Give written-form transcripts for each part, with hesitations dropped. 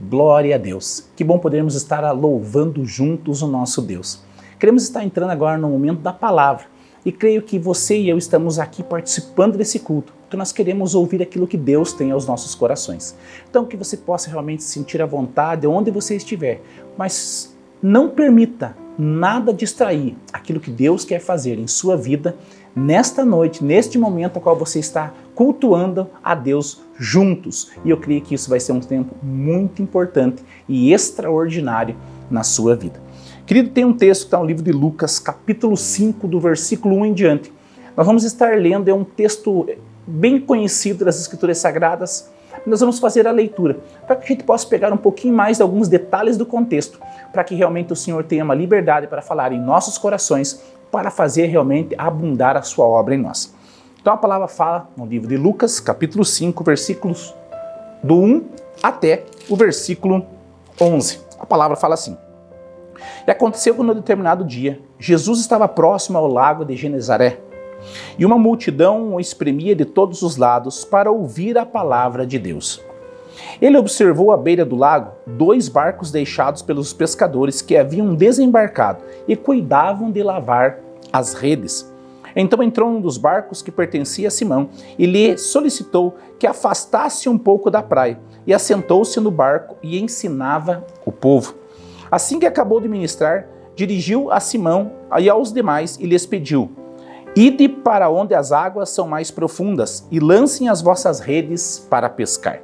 Glória a Deus. Que bom podermos estar louvando juntos o nosso Deus. Queremos estar entrando agora no momento da palavra. E creio que você e eu estamos aqui participando desse culto, porque nós queremos ouvir aquilo que Deus tem aos nossos corações. Então que você possa realmente sentir a vontade onde você estiver, mas não permita nada distrair aquilo que Deus quer fazer em sua vida nesta noite, neste momento no qual você está cultuando a Deus juntos. E eu creio que isso vai ser um tempo muito importante e extraordinário na sua vida. Querido, tem um texto que está no livro de Lucas, capítulo 5, do versículo 1 em diante. Nós vamos estar lendo, é um texto bem conhecido das Escrituras Sagradas. Nós vamos fazer a leitura, para que a gente possa pegar um pouquinho mais de alguns detalhes do contexto, para que realmente o Senhor tenha uma liberdade para falar em nossos corações, para fazer realmente abundar a sua obra em nós. Então a palavra fala no livro de Lucas, capítulo 5, versículos do 1 até o versículo 11. A palavra fala assim: E aconteceu que no determinado dia, Jesus estava próximo ao lago de Genezaré, e uma multidão o espremia de todos os lados para ouvir a palavra de Deus. Ele observou à beira do lago 2 barcos deixados pelos pescadores que haviam desembarcado e cuidavam de lavar as redes. Então entrou um dos barcos que pertencia a Simão e lhe solicitou que afastasse um pouco da praia, e assentou-se no barco e ensinava o povo. Assim que acabou de ministrar, dirigiu a Simão e aos demais e lhes pediu: Ide para onde as águas são mais profundas e lancem as vossas redes para pescar.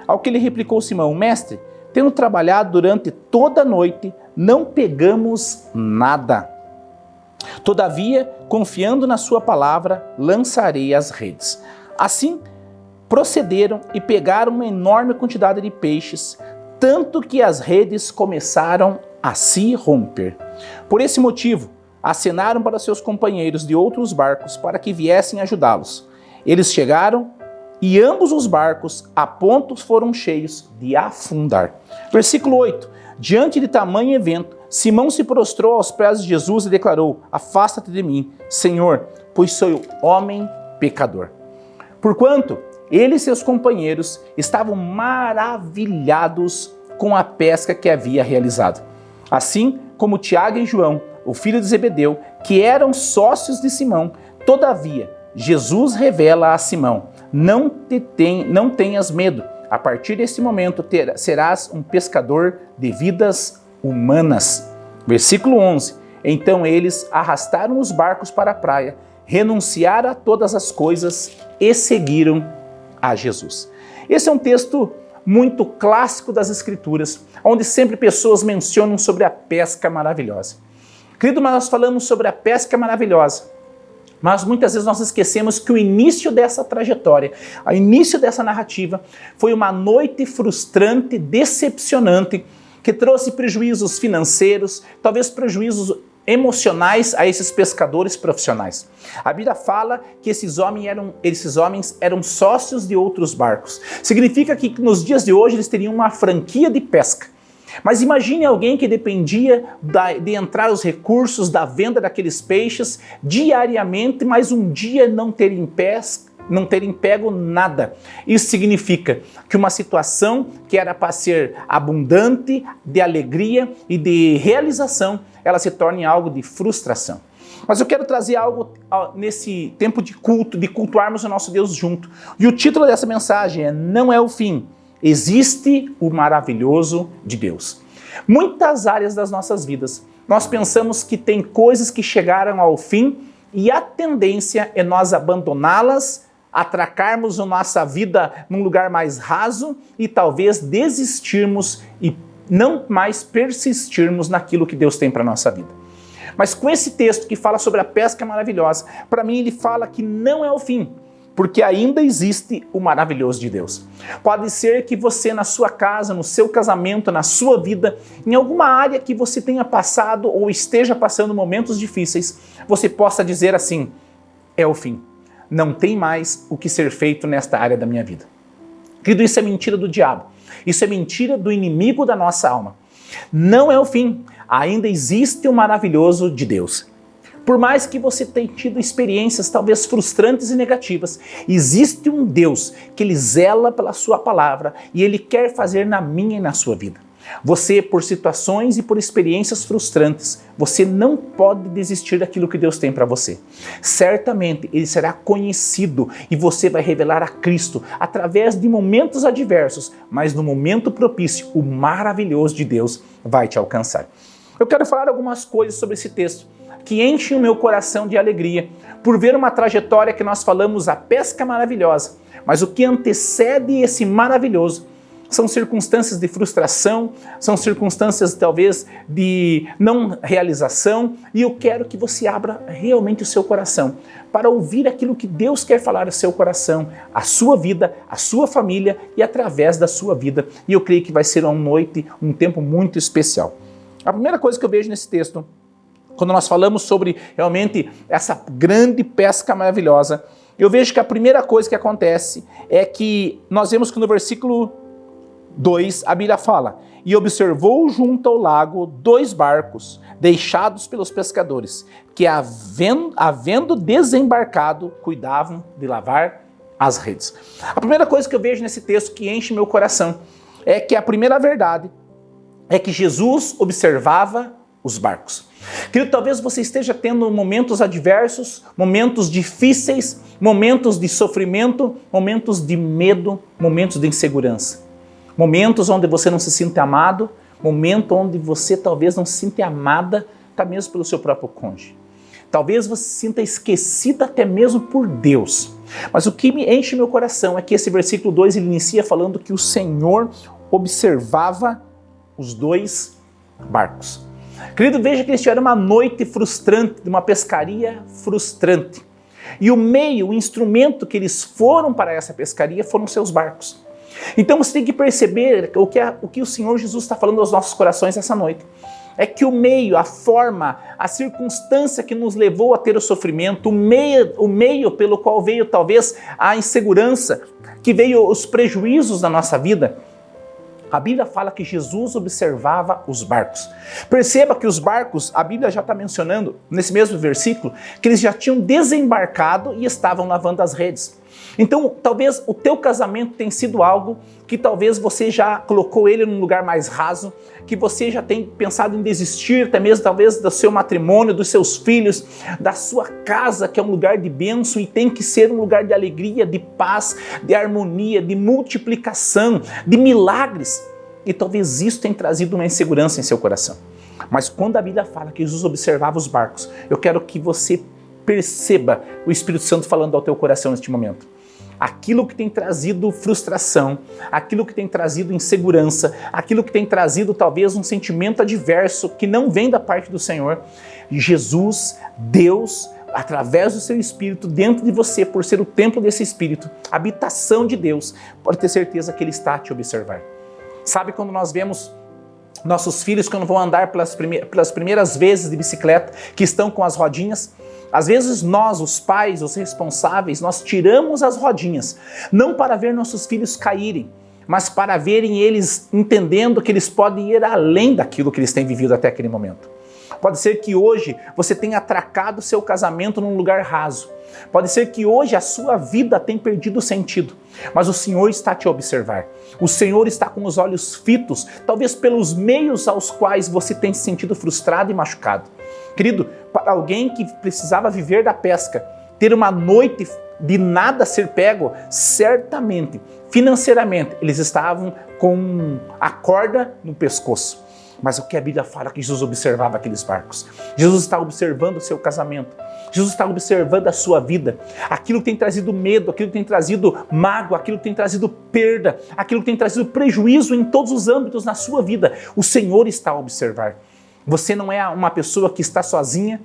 Ao que lhe replicou Simão: Mestre, tendo trabalhado durante toda a noite, não pegamos nada. Todavia, confiando na sua palavra, lançarei as redes. Assim, procederam e pegaram uma enorme quantidade de peixes, tanto que as redes começaram a se romper. Por esse motivo, acenaram para seus companheiros de outros barcos para que viessem ajudá-los. Eles chegaram e ambos os barcos a ponto foram cheios de afundar. Versículo 8. Diante de tamanho evento, Simão se prostrou aos pés de Jesus e declarou: Afasta-te de mim, Senhor, pois sou homem pecador. Porquanto ele e seus companheiros estavam maravilhados com a pesca que havia realizado. Assim como Tiago e João, o filho de Zebedeu, que eram sócios de Simão. Todavia, Jesus revela a Simão: Não tenhas medo. A partir desse momento serás um pescador de vidas humanas. Versículo 11. Então eles arrastaram os barcos para a praia, renunciaram a todas as coisas e seguiram a Jesus. Esse é um texto muito clássico das Escrituras, onde sempre pessoas mencionam sobre a pesca maravilhosa. Querido, mas nós falamos sobre a pesca maravilhosa, mas muitas vezes nós esquecemos que o início dessa trajetória, o início dessa narrativa, foi uma noite frustrante, decepcionante, que trouxe prejuízos financeiros, talvez prejuízos emocionais a esses pescadores profissionais. A Bíblia fala que esses homens eram sócios de outros barcos. Significa que nos dias de hoje eles teriam uma franquia de pesca. Mas imagine alguém que dependia de entrar os recursos da venda daqueles peixes diariamente, mas um dia não terem pego nada. Isso significa que uma situação que era para ser abundante, de alegria e de realização, ela se torna em algo de frustração. Mas eu quero trazer algo nesse tempo de culto, de cultuarmos o nosso Deus junto. E o título dessa mensagem é: Não é o fim. Existe o maravilhoso de Deus. Muitas áreas das nossas vidas, nós pensamos que tem coisas que chegaram ao fim e a tendência é nós abandoná-las, atracarmos a nossa vida num lugar mais raso e talvez desistirmos e não mais persistirmos naquilo que Deus tem para a nossa vida. Mas com esse texto que fala sobre a pesca maravilhosa, para mim ele fala que não é o fim, porque ainda existe o maravilhoso de Deus. Pode ser que você na sua casa, no seu casamento, na sua vida, em alguma área que você tenha passado ou esteja passando momentos difíceis, você possa dizer assim: é o fim. Não tem mais o que ser feito nesta área da minha vida. Querido, isso é mentira do diabo. Isso é mentira do inimigo da nossa alma. Não é o fim. Ainda existe o maravilhoso de Deus. Por mais que você tenha tido experiências talvez frustrantes e negativas, existe um Deus que Ele zela pela sua palavra e Ele quer fazer na minha e na sua vida. Você, por situações e por experiências frustrantes, você não pode desistir daquilo que Deus tem para você. Certamente Ele será conhecido e você vai revelar a Cristo através de momentos adversos, mas no momento propício, o maravilhoso de Deus vai te alcançar. Eu quero falar algumas coisas sobre esse texto que enchem o meu coração de alegria por ver uma trajetória que nós falamos, a pesca maravilhosa, mas o que antecede esse maravilhoso são circunstâncias de frustração, são circunstâncias talvez de não realização, e eu quero que você abra realmente o seu coração para ouvir aquilo que Deus quer falar ao seu coração, a sua vida, a sua família e através da sua vida. E eu creio que vai ser uma noite, um tempo muito especial. A primeira coisa que eu vejo nesse texto, quando nós falamos sobre realmente essa grande pesca maravilhosa, eu vejo que a primeira coisa que acontece é que nós vemos que no versículo 2, a Bíblia fala: e observou junto ao lago 2 barcos, deixados pelos pescadores, que havendo desembarcado, cuidavam de lavar as redes. A primeira coisa que eu vejo nesse texto que enche meu coração é que a primeira verdade é que Jesus observava os barcos. Querido, talvez você esteja tendo momentos adversos, momentos difíceis, momentos de sofrimento, momentos de medo, momentos de insegurança. Momentos onde você não se sinta amado, momento onde você talvez não se sinta amada, até mesmo pelo seu próprio cônjuge. Talvez você se sinta esquecida até mesmo por Deus. Mas o que me enche meu coração é que esse versículo 2 ele inicia falando que o Senhor observava os 2 barcos. Querido, veja que eles tiveram uma noite frustrante, de uma pescaria frustrante. E o meio, o instrumento que eles foram para essa pescaria foram seus barcos. Então você tem que perceber o que o Senhor Jesus está falando aos nossos corações essa noite. É que o meio, a forma, a circunstância que nos levou a ter o sofrimento, o meio pelo qual veio talvez a insegurança, que veio os prejuízos da nossa vida, a Bíblia fala que Jesus observava os barcos. Perceba que os barcos, a Bíblia já está mencionando, nesse mesmo versículo, que eles já tinham desembarcado e estavam lavando as redes. Então, talvez o teu casamento tenha sido algo que talvez você já colocou ele num lugar mais raso, que você já tem pensado em desistir, até mesmo talvez do seu matrimônio, dos seus filhos, da sua casa, que é um lugar de bênção e tem que ser um lugar de alegria, de paz, de harmonia, de multiplicação, de milagres. E talvez isso tenha trazido uma insegurança em seu coração. Mas quando a Bíblia fala que Jesus observava os barcos, eu quero que você perceba o Espírito Santo falando ao teu coração neste momento. Aquilo que tem trazido frustração, aquilo que tem trazido insegurança, aquilo que tem trazido talvez um sentimento adverso que não vem da parte do Senhor, Jesus, Deus, através do seu Espírito dentro de você, por ser o templo desse Espírito, a habitação de Deus, pode ter certeza que Ele está a te observar. Sabe quando nós vemos nossos filhos quando vão andar pelas primeiras vezes de bicicleta, que estão com as rodinhas? Às vezes nós, os pais, os responsáveis, nós tiramos as rodinhas, não para ver nossos filhos caírem, mas para verem eles entendendo que eles podem ir além daquilo que eles têm vivido até aquele momento. Pode ser que hoje você tenha atracado seu casamento num lugar raso. Pode ser que hoje a sua vida tenha perdido o sentido, mas o Senhor está a te observar. O Senhor está com os olhos fitos, talvez pelos meios aos quais você tem se sentido frustrado e machucado. Querido, para alguém que precisava viver da pesca, ter uma noite de nada ser pego, certamente, financeiramente, eles estavam com a corda no pescoço. Mas o que a Bíblia fala é que Jesus observava aqueles barcos. Jesus está observando o seu casamento. Jesus está observando a sua vida. Aquilo que tem trazido medo, aquilo que tem trazido mágoa, aquilo que tem trazido perda, aquilo que tem trazido prejuízo em todos os âmbitos na sua vida. O Senhor está a observar. Você não é uma pessoa que está sozinha.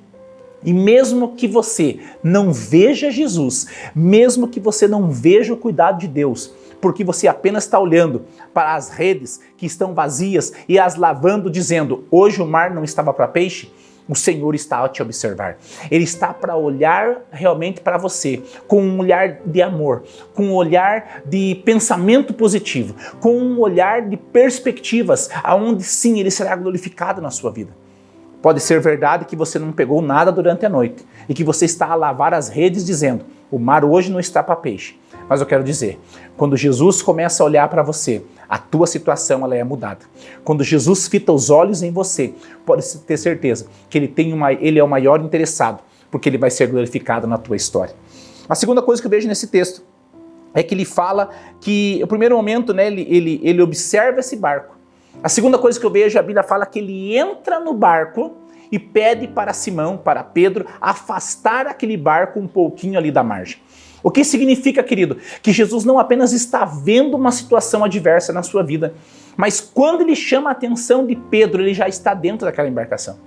E mesmo que você não veja Jesus, mesmo que você não veja o cuidado de Deus, porque você apenas está olhando para as redes que estão vazias e as lavando, dizendo, hoje o mar não estava para peixe, o Senhor está a te observar. Ele está para olhar realmente para você, com um olhar de amor, com um olhar de pensamento positivo, com um olhar de perspectivas, aonde sim Ele será glorificado na sua vida. Pode ser verdade que você não pegou nada durante a noite e que você está a lavar as redes dizendo, o mar hoje não está para peixe. Mas eu quero dizer, quando Jesus começa a olhar para você, a tua situação ela é mudada. Quando Jesus fita os olhos em você, pode ter certeza que ele é o maior interessado, porque ele vai ser glorificado na tua história. A segunda coisa que eu vejo nesse texto é que ele fala que, no primeiro momento, né, ele observa esse barco. A segunda coisa que eu vejo, a Bíblia fala que ele entra no barco e pede para Simão, para Pedro, afastar aquele barco um pouquinho ali da margem. O que significa, querido? Que Jesus não apenas está vendo uma situação adversa na sua vida, mas quando ele chama a atenção de Pedro, ele já está dentro daquela embarcação.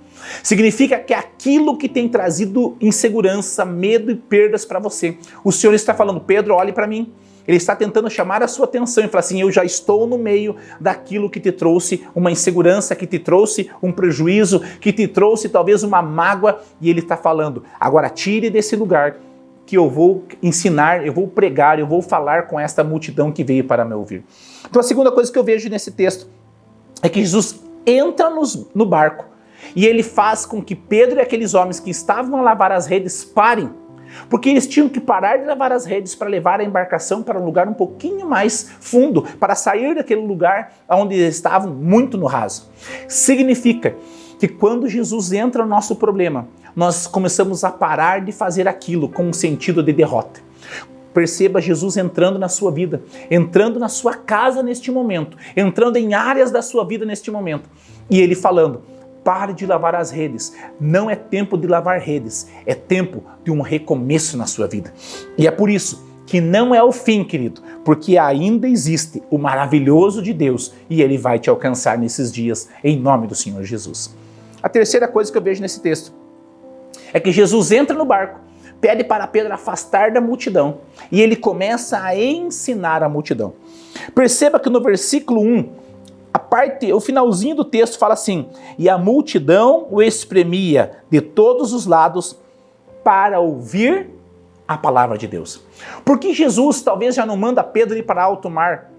Significa que aquilo que tem trazido insegurança, medo e perdas para você, o Senhor está falando, Pedro, olhe para mim. Ele está tentando chamar a sua atenção e falar assim, eu já estou no meio daquilo que te trouxe uma insegurança, que te trouxe um prejuízo, que te trouxe talvez uma mágoa, e ele está falando, agora tire desse lugar que eu vou ensinar, eu vou pregar, eu vou falar com esta multidão que veio para me ouvir. Então a segunda coisa que eu vejo nesse texto é que Jesus entra no barco e ele faz com que Pedro e aqueles homens que estavam a lavar as redes parem, porque eles tinham que parar de lavar as redes para levar a embarcação para um lugar um pouquinho mais fundo, para sair daquele lugar onde eles estavam muito no raso. Significa que quando Jesus entra no nosso problema, nós começamos a parar de fazer aquilo com um sentido de derrota. Perceba Jesus entrando na sua vida, entrando na sua casa neste momento, entrando em áreas da sua vida neste momento. E ele falando, pare de lavar as redes. Não é tempo de lavar redes, é tempo de um recomeço na sua vida. E é por isso que não é o fim, querido, porque ainda existe o maravilhoso de Deus e ele vai te alcançar nesses dias, em nome do Senhor Jesus. A terceira coisa que eu vejo nesse texto é que Jesus entra no barco, pede para Pedro afastar da multidão e ele começa a ensinar a multidão. Perceba que no versículo 1, o finalzinho do texto fala assim, e a multidão o espremia de todos os lados para ouvir a palavra de Deus. Por que Jesus talvez já não manda Pedro ir para alto mar?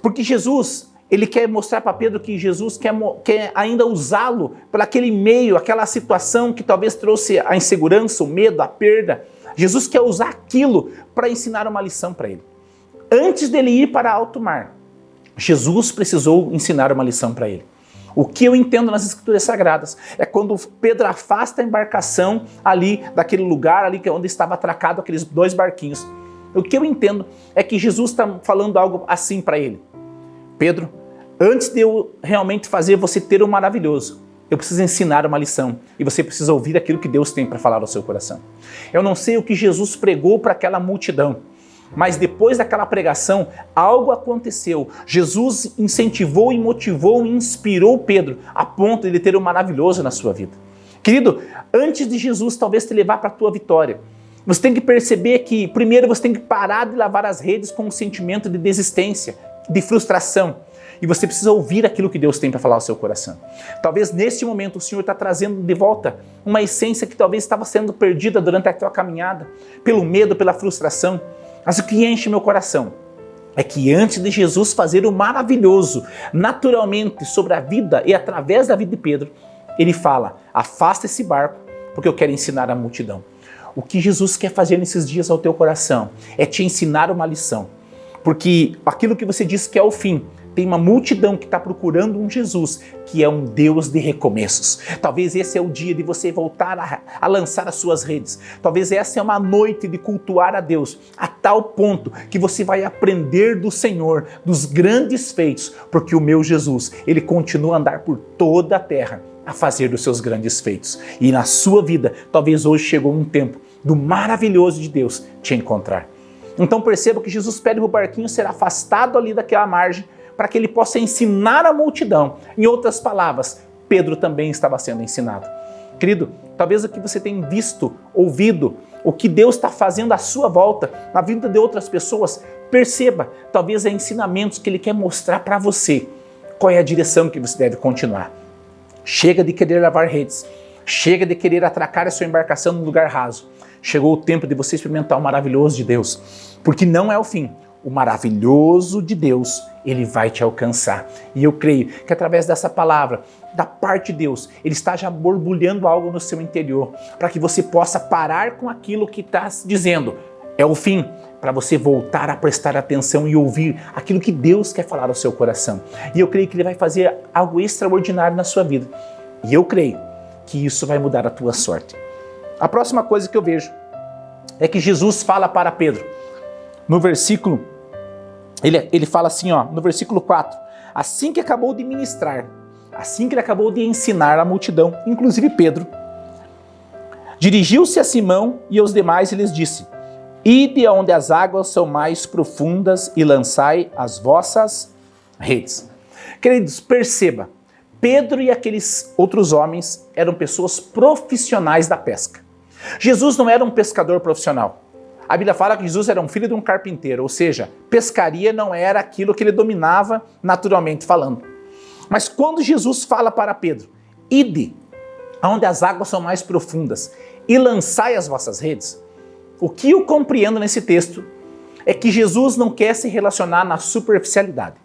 Porque Jesus, ele quer mostrar para Pedro que Jesus quer ainda usá-lo para aquele meio, aquela situação que talvez trouxe a insegurança, o medo, a perda. Jesus quer usar aquilo para ensinar uma lição para ele. Antes dele ir para alto mar, Jesus precisou ensinar uma lição para ele. O que eu entendo nas Escrituras Sagradas é quando Pedro afasta a embarcação ali daquele lugar ali onde estava atracado aqueles dois barquinhos. O que eu entendo é que Jesus está falando algo assim para ele. Pedro, antes de eu realmente fazer você ter o maravilhoso, eu preciso ensinar uma lição e você precisa ouvir aquilo que Deus tem para falar ao seu coração. Eu não sei o que Jesus pregou para aquela multidão, mas depois daquela pregação, algo aconteceu. Jesus incentivou e motivou e inspirou Pedro a ponto de ele ter o maravilhoso na sua vida. Querido, antes de Jesus talvez te levar para a tua vitória, você tem que perceber que primeiro você tem que parar de lavar as redes com um sentimento de desistência, de frustração. E você precisa ouvir aquilo que Deus tem para falar ao seu coração. Talvez neste momento o Senhor está trazendo de volta uma essência que talvez estava sendo perdida durante a tua caminhada, pelo medo, pela frustração. Mas o que enche meu coração é que antes de Jesus fazer o maravilhoso, naturalmente, sobre a vida e através da vida de Pedro, ele fala, afasta esse barco, porque eu quero ensinar a multidão. O que Jesus quer fazer nesses dias ao teu coração é te ensinar uma lição. Porque aquilo que você diz que é o fim, tem uma multidão que está procurando um Jesus que é um Deus de recomeços. Talvez esse é o dia de você voltar a lançar as suas redes. Talvez essa é uma noite de cultuar a Deus a tal ponto que você vai aprender do Senhor, dos grandes feitos, porque o meu Jesus, ele continua a andar por toda a terra a fazer os seus grandes feitos. E na sua vida, talvez hoje chegou um tempo do maravilhoso de Deus te encontrar. Então perceba que Jesus pede para o barquinho ser afastado ali daquela margem para que ele possa ensinar a multidão. Em outras palavras, Pedro também estava sendo ensinado. Querido, talvez o que você tem visto, ouvido, o que Deus está fazendo à sua volta, na vida de outras pessoas, perceba, talvez é ensinamentos que ele quer mostrar para você. Qual é a direção que você deve continuar? Chega de querer lavar redes. Chega de querer atracar a sua embarcação num lugar raso. Chegou o tempo de você experimentar o maravilhoso de Deus. Porque não é o fim. O maravilhoso de Deus, ele vai te alcançar. E eu creio que através dessa palavra, da parte de Deus, Ele está já borbulhando algo no seu interior, para que você possa parar com aquilo que está dizendo. É o fim, para você voltar a prestar atenção e ouvir aquilo que Deus quer falar ao seu coração. E eu creio que Ele vai fazer algo extraordinário na sua vida. E eu creio que isso vai mudar a tua sorte. A próxima coisa que eu vejo é que Jesus fala para Pedro. No versículo, ele fala assim, no versículo 4. Assim que acabou de ministrar, assim que ele acabou de ensinar a multidão, inclusive Pedro, dirigiu-se a Simão e aos demais e lhes disse: Ide aonde as águas são mais profundas e lançai as vossas redes. Queridos, perceba, Pedro e aqueles outros homens eram pessoas profissionais da pesca. Jesus não era um pescador profissional. A Bíblia fala que Jesus era um filho de um carpinteiro, ou seja, pescaria não era aquilo que ele dominava naturalmente falando. Mas quando Jesus fala para Pedro, ide aonde as águas são mais profundas e lançai as vossas redes, o que eu compreendo nesse texto é que Jesus não quer se relacionar na superficialidade.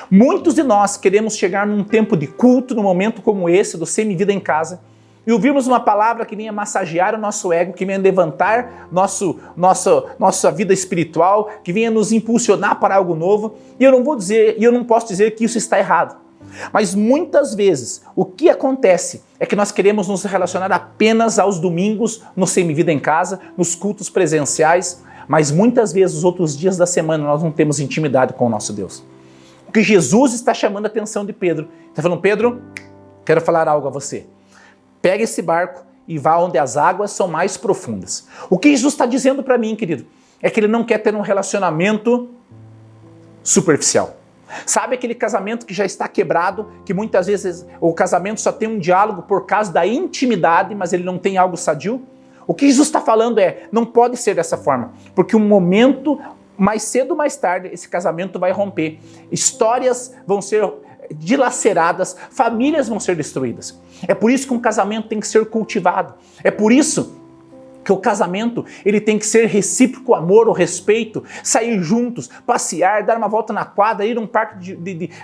Muitos de nós queremos chegar num tempo de culto, num momento como esse, do Semi-Vida em Casa, e ouvirmos uma palavra que venha massagear o nosso ego, que venha levantar nossa vida espiritual, que venha nos impulsionar para algo novo. E eu não posso dizer que isso está errado. Mas muitas vezes o que acontece é que nós queremos nos relacionar apenas aos domingos, no Semi-Vida em Casa, nos cultos presenciais, mas muitas vezes os outros dias da semana nós não temos intimidade com o nosso Deus. O que Jesus está chamando a atenção de Pedro, está falando: Pedro, quero falar algo a você. Pega esse barco e vá onde as águas são mais profundas. O que Jesus está dizendo para mim, querido, é que ele não quer ter um relacionamento superficial. Sabe aquele casamento que já está quebrado, que muitas vezes o casamento só tem um diálogo por causa da intimidade, mas ele não tem algo sadio? O que Jesus está falando não pode ser dessa forma, porque um momento, mais cedo ou mais tarde, esse casamento vai romper. Histórias vão ser dilaceradas, famílias vão ser destruídas. É por isso que um casamento tem que ser cultivado. É por isso que o casamento ele tem que ser recíproco, o amor, o respeito, sair juntos, passear, dar uma volta na quadra, ir num parque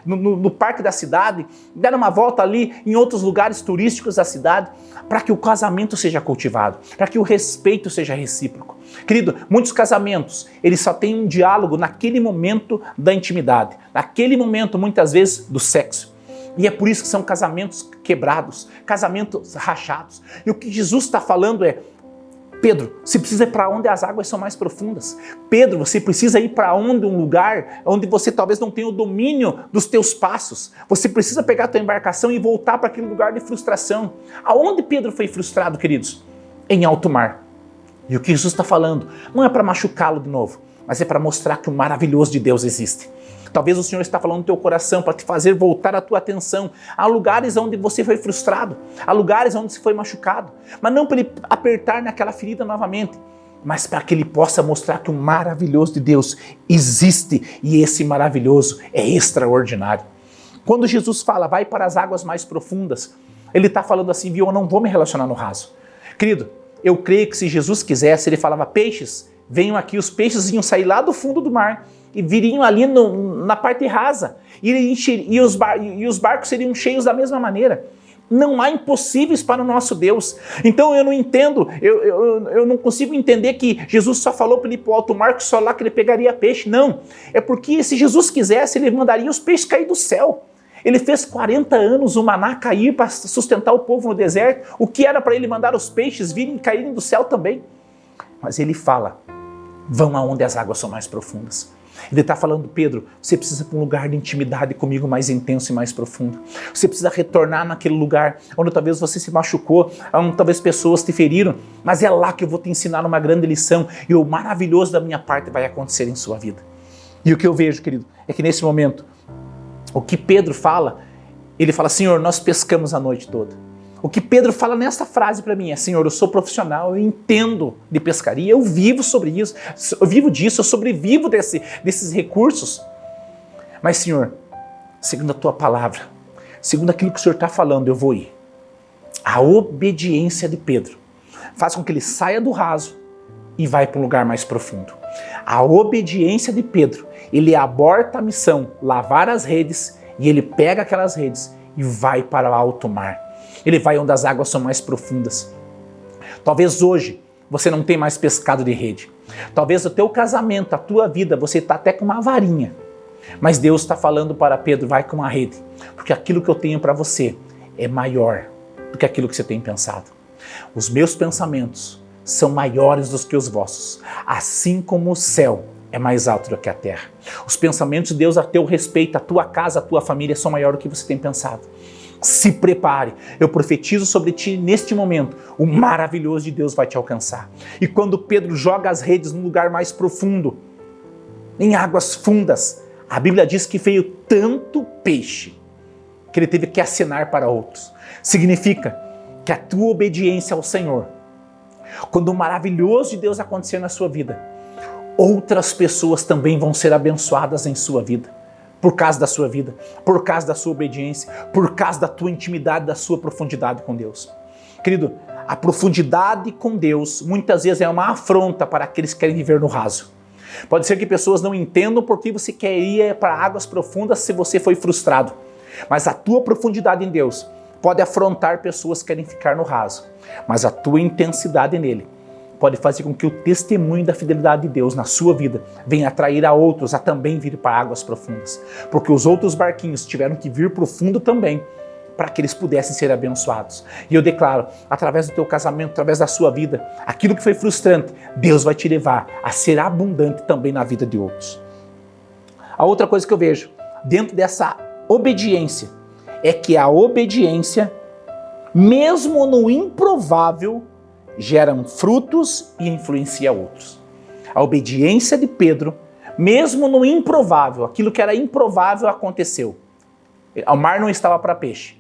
no parque da cidade, dar uma volta ali em outros lugares turísticos da cidade, para que o casamento seja cultivado, para que o respeito seja recíproco. Querido, muitos casamentos, eles só têm um diálogo naquele momento da intimidade, naquele momento, muitas vezes, do sexo. E é por isso que são casamentos quebrados, casamentos rachados. E o que Jesus está falando é: Pedro, você precisa ir para onde as águas são mais profundas. Pedro, você precisa ir para um lugar onde você talvez não tenha o domínio dos teus passos. Você precisa pegar a tua embarcação e voltar para aquele lugar de frustração. Aonde Pedro foi frustrado, queridos? Em alto mar. E o que Jesus está falando não é para machucá-lo de novo, mas é para mostrar que o maravilhoso de Deus existe. Talvez o Senhor está falando no teu coração para te fazer voltar a tua atenção a lugares onde você foi frustrado, a lugares onde você foi machucado, mas não para ele apertar naquela ferida novamente, mas para que ele possa mostrar que o maravilhoso de Deus existe e esse maravilhoso é extraordinário. Quando Jesus fala, vai para as águas mais profundas, ele está falando assim, viu, eu não vou me relacionar no raso. Querido, eu creio que se Jesus quisesse, ele falava, peixes, venham aqui, os peixes iam sair lá do fundo do mar e viriam ali na parte rasa, e os barcos seriam cheios da mesma maneira. Não há impossíveis para o nosso Deus. Então eu não entendo, eu não consigo entender que Jesus só falou para ele ir para o alto mar, que só lá que ele pegaria peixe. Não, é porque se Jesus quisesse, ele mandaria os peixes cair do céu. Ele fez 40 anos o maná cair para sustentar o povo no deserto. O que era para ele mandar os peixes virem e caírem do céu também? Mas ele fala, vão aonde as águas são mais profundas. Ele está falando, Pedro, você precisa ir para um lugar de intimidade comigo mais intenso e mais profundo. Você precisa retornar naquele lugar onde talvez você se machucou, onde talvez pessoas te feriram, mas é lá que eu vou te ensinar uma grande lição e o maravilhoso da minha parte vai acontecer em sua vida. E o que eu vejo, querido, é que nesse momento, o que Pedro fala, ele fala, Senhor, nós pescamos a noite toda. O que Pedro fala nessa frase para mim é, Senhor, eu sou profissional, eu entendo de pescaria, eu vivo sobre isso, eu vivo disso, eu sobrevivo desses recursos. Mas, Senhor, segundo a Tua palavra, segundo aquilo que o Senhor está falando, eu vou ir. A obediência de Pedro faz com que ele saia do raso e vai para um lugar mais profundo. A obediência de Pedro, ele aborta a missão, lavar as redes, e ele pega aquelas redes e vai para o alto mar. Ele vai onde as águas são mais profundas. Talvez hoje você não tenha mais pescado de rede. Talvez o teu casamento, a tua vida, você está até com uma varinha. Mas Deus está falando para Pedro, vai com uma rede. Porque aquilo que eu tenho para você é maior do que aquilo que você tem pensado. Os meus pensamentos são maiores do que os vossos. Assim como o céu é mais alto do que a terra. Os pensamentos de Deus a teu respeito, a tua casa, a tua família são maiores do que você tem pensado. Se prepare, eu profetizo sobre ti neste momento, o maravilhoso de Deus vai te alcançar. E quando Pedro joga as redes num lugar mais profundo, em águas fundas, a Bíblia diz que veio tanto peixe que ele teve que acenar para outros. Significa que a tua obediência ao Senhor, quando o maravilhoso de Deus acontecer na sua vida, outras pessoas também vão ser abençoadas em sua vida. Por causa da sua vida, por causa da sua obediência, por causa da tua intimidade, da sua profundidade com Deus. Querido, a profundidade com Deus muitas vezes é uma afronta para aqueles que querem viver no raso. Pode ser que pessoas não entendam por que você quer ir para águas profundas se você foi frustrado. Mas a tua profundidade em Deus pode afrontar pessoas que querem ficar no raso. Mas a tua intensidade nele pode fazer com que o testemunho da fidelidade de Deus na sua vida venha atrair a outros a também vir para águas profundas. Porque os outros barquinhos tiveram que vir profundo também para que eles pudessem ser abençoados. E eu declaro, através do teu casamento, através da sua vida, aquilo que foi frustrante, Deus vai te levar a ser abundante também na vida de outros. A outra coisa que eu vejo dentro dessa obediência é que a obediência, mesmo no improvável, geram frutos e influencia outros. A obediência de Pedro, mesmo no improvável, aquilo que era improvável aconteceu. O mar não estava para peixe,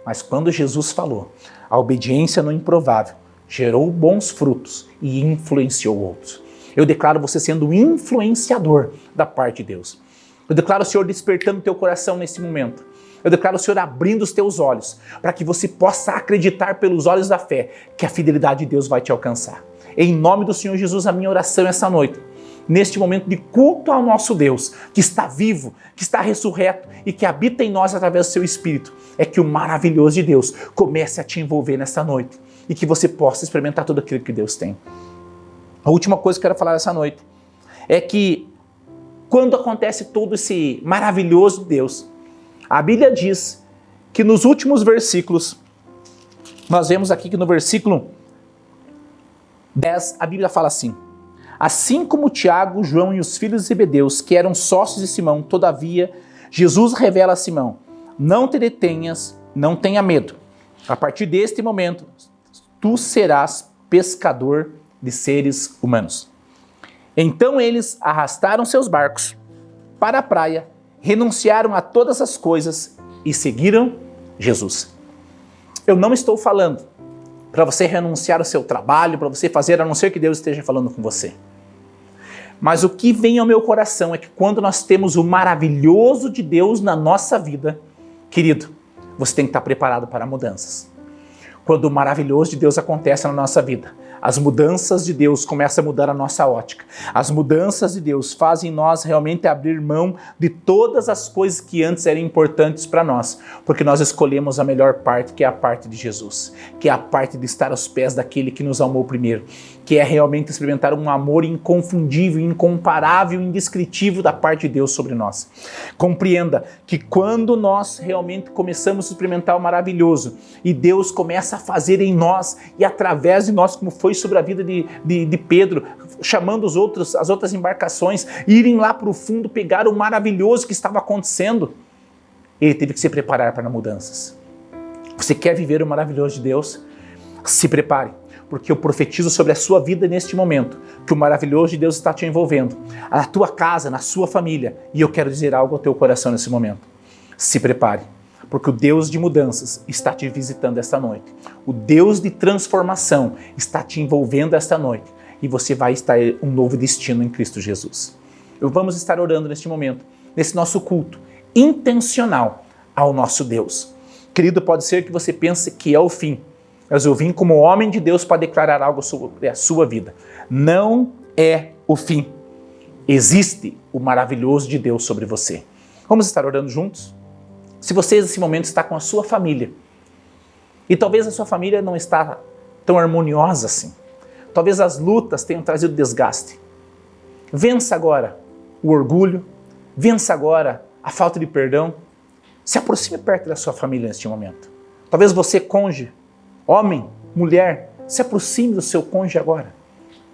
mas quando Jesus falou, a obediência no improvável gerou bons frutos e influenciou outros. Eu declaro você sendo um influenciador da parte de Deus. Eu declaro o Senhor despertando o teu coração nesse momento. Eu declaro o Senhor abrindo os teus olhos, para que você possa acreditar pelos olhos da fé que a fidelidade de Deus vai te alcançar. Em nome do Senhor Jesus, a minha oração essa noite, neste momento de culto ao nosso Deus, que está vivo, que está ressurreto e que habita em nós através do seu Espírito, é que o maravilhoso de Deus comece a te envolver nessa noite e que você possa experimentar tudo aquilo que Deus tem. A última coisa que eu quero falar essa noite é que quando acontece todo esse maravilhoso Deus, a Bíblia diz que nos últimos versículos, nós vemos aqui que no versículo 10, a Bíblia fala assim: assim como Tiago, João e os filhos de Zebedeus, que eram sócios de Simão, todavia, Jesus revela a Simão: não te detenhas, não tenha medo. A partir deste momento, tu serás pescador de seres humanos. Então eles arrastaram seus barcos para a praia, renunciaram a todas as coisas e seguiram Jesus. Eu não estou falando para você renunciar ao seu trabalho, para você fazer a não ser que Deus esteja falando com você. Mas o que vem ao meu coração é que quando nós temos o maravilhoso de Deus na nossa vida, querido, você tem que estar preparado para mudanças. Quando o maravilhoso de Deus acontece na nossa vida, as mudanças de Deus começam a mudar a nossa ótica. As mudanças de Deus fazem nós realmente abrir mão de todas as coisas que antes eram importantes para nós, porque nós escolhemos a melhor parte, que é a parte de Jesus, que é a parte de estar aos pés daquele que nos amou primeiro, que é realmente experimentar um amor inconfundível, incomparável, indescritível da parte de Deus sobre nós. Compreenda que quando nós realmente começamos a experimentar o maravilhoso e Deus começa a fazer em nós e através de nós, como foi sobre a vida de Pedro, chamando as outras embarcações, irem lá para o fundo, pegar o maravilhoso que estava acontecendo, ele teve que se preparar para mudanças. Você quer viver o maravilhoso de Deus? Se prepare, porque eu profetizo sobre a sua vida neste momento, que o maravilhoso de Deus está te envolvendo, na tua casa, na sua família, e eu quero dizer algo ao teu coração nesse momento. Se prepare, porque o Deus de mudanças está te visitando esta noite. O Deus de transformação está te envolvendo esta noite, e você vai estar um novo destino em Cristo Jesus. Vamos estar orando neste momento, nesse nosso culto intencional ao nosso Deus. Querido, pode ser que você pense que é o fim, mas eu vim como homem de Deus para declarar algo sobre a sua vida. Não é o fim. Existe o maravilhoso de Deus sobre você. Vamos estar orando juntos? Se você nesse momento está com a sua família, e talvez a sua família não está tão harmoniosa assim, talvez as lutas tenham trazido desgaste, vença agora o orgulho, vença agora a falta de perdão, se aproxime perto da sua família neste momento. Talvez você, cônjuge, homem, mulher, se aproxime do seu cônjuge agora.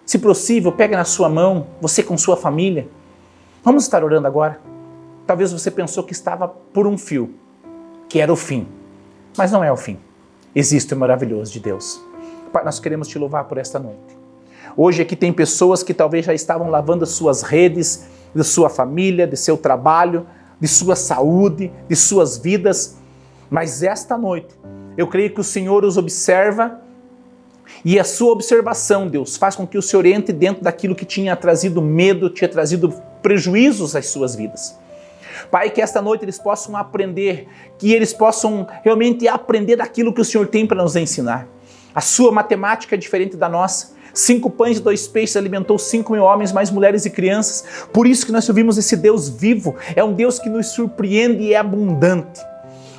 Se possível, pegue na sua mão, você com sua família. Vamos estar orando agora. Talvez você pensou que estava por um fio, que era o fim, mas não é o fim. Existe o maravilhoso de Deus. Pai, nós queremos te louvar por esta noite. Hoje aqui tem pessoas que talvez já estavam lavando as suas redes, de sua família, de seu trabalho, de sua saúde, de suas vidas, mas esta noite eu creio que o Senhor os observa e a sua observação, Deus, faz com que o Senhor entre dentro daquilo que tinha trazido medo, tinha trazido prejuízos às suas vidas. Pai, que esta noite eles possam aprender, que eles possam realmente aprender daquilo que o Senhor tem para nos ensinar. A sua matemática é diferente da nossa. 5 pães e 2 peixes alimentou 5.000 homens, mais mulheres e crianças. Por isso que nós ouvimos esse Deus vivo. É um Deus que nos surpreende e é abundante.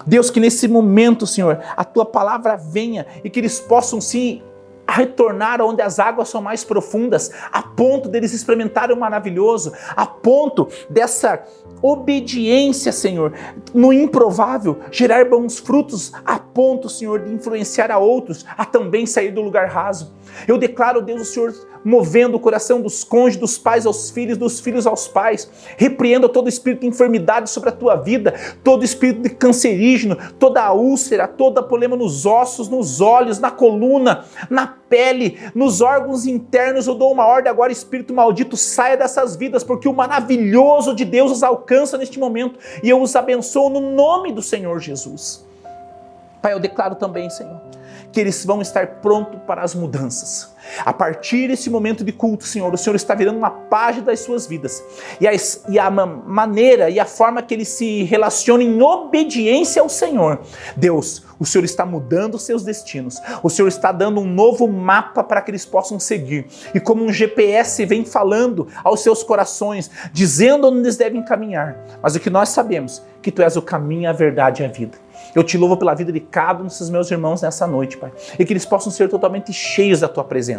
Deus, que nesse momento, Senhor, a Tua palavra venha e que eles possam sim retornar onde as águas são mais profundas, a ponto deles experimentarem o maravilhoso, a ponto dessa obediência, Senhor, no improvável, gerar bons frutos, a ponto, Senhor, de influenciar a outros a também sair do lugar raso. Eu declaro, Deus, o Senhor movendo o coração dos cônjuges, dos pais aos filhos, dos filhos aos pais. Repreenda todo espírito de enfermidade sobre a tua vida, todo espírito de cancerígeno, toda a úlcera, toda problema nos ossos, nos olhos, na coluna, na pele, nos órgãos internos. Eu dou uma ordem agora, espírito maldito, saia dessas vidas, porque o maravilhoso de Deus os alcança neste momento e eu os abençoo no nome do Senhor Jesus. Pai, eu declaro também, Senhor, que eles vão estar prontos para as mudanças. A partir desse momento de culto, Senhor, o Senhor está virando uma página das suas vidas. E a maneira e a forma que eles se relacionam em obediência ao Senhor. Deus, o Senhor está mudando os seus destinos. O Senhor está dando um novo mapa para que eles possam seguir. E como um GPS vem falando aos seus corações, dizendo onde eles devem caminhar. Mas o que nós sabemos, que Tu és o caminho, a verdade e a vida. Eu te louvo pela vida de cada um desses meus irmãos nessa noite, Pai. E que eles possam ser totalmente cheios da Tua presença.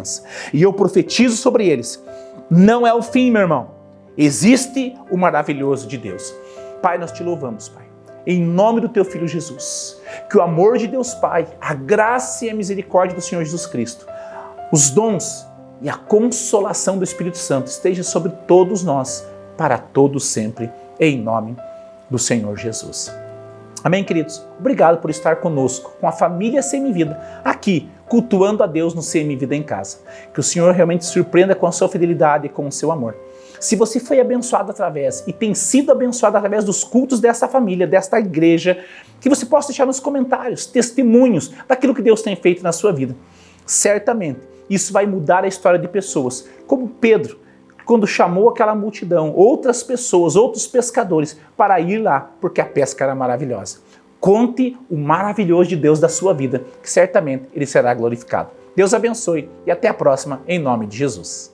E eu profetizo sobre eles. Não é o fim, meu irmão. Existe o maravilhoso de Deus. Pai, nós te louvamos, Pai. Em nome do Teu Filho Jesus. Que o amor de Deus Pai, a graça e a misericórdia do Senhor Jesus Cristo, os dons e a consolação do Espírito Santo esteja sobre todos nós, para todos sempre, em nome do Senhor Jesus. Amém, queridos? Obrigado por estar conosco, com a família CM Vida, aqui, cultuando a Deus no CM Vida em casa. Que o Senhor realmente surpreenda com a sua fidelidade e com o seu amor. Se você foi abençoado através e tem sido abençoado através dos cultos dessa família, desta igreja, que você possa deixar nos comentários testemunhos daquilo que Deus tem feito na sua vida. Certamente, isso vai mudar a história de pessoas, como Pedro, quando chamou aquela multidão, outras pessoas, outros pescadores, para ir lá, porque a pesca era maravilhosa. Conte o maravilhoso de Deus da sua vida, que certamente Ele será glorificado. Deus abençoe e até a próxima, em nome de Jesus.